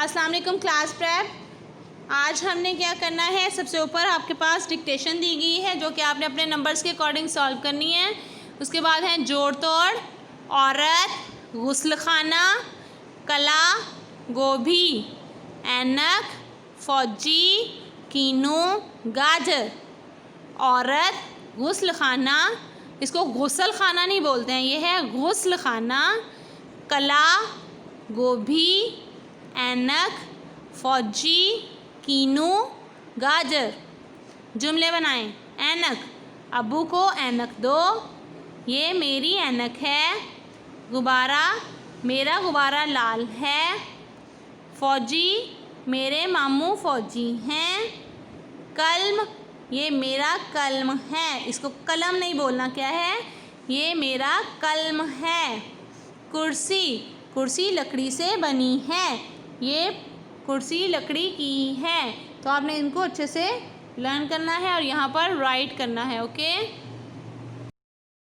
अस्सलाम वालेकुम class prep. आज हमने क्या करना है, सबसे ऊपर आपके पास डिक्टेशन दी गई है जो कि आपने अपने नंबर्स के अकॉर्डिंग सॉल्व करनी है। उसके बाद है जोड़ तोड़, औरत, गुस्ल खाना, कला, गोभी, ऐनक, फौजी, कीनू, गाजर। औरत, गुस्ल खाना, इसको गुस्ल खाना नहीं बोलते हैं, ये है गुस्ल खाना। कला, गोभी, ऐनक, फौजी, कीनू, गाजर। जुमले बनाएं। ऐनक, अब्बू को ऐनक दो, ये मेरी ऐनक है। गुब्बारा, मेरा गुब्बारा लाल है। फौजी, मेरे मामू फौजी हैं। कलम, ये मेरा कलम है, इसको कलम नहीं बोलना, क्या है, ये मेरा कलम है। कुर्सी, कुर्सी लकड़ी से बनी है, ये कुर्सी लकड़ी की है। तो आपने इनको अच्छे से लर्न करना है और यहाँ पर राइट करना है। ओके।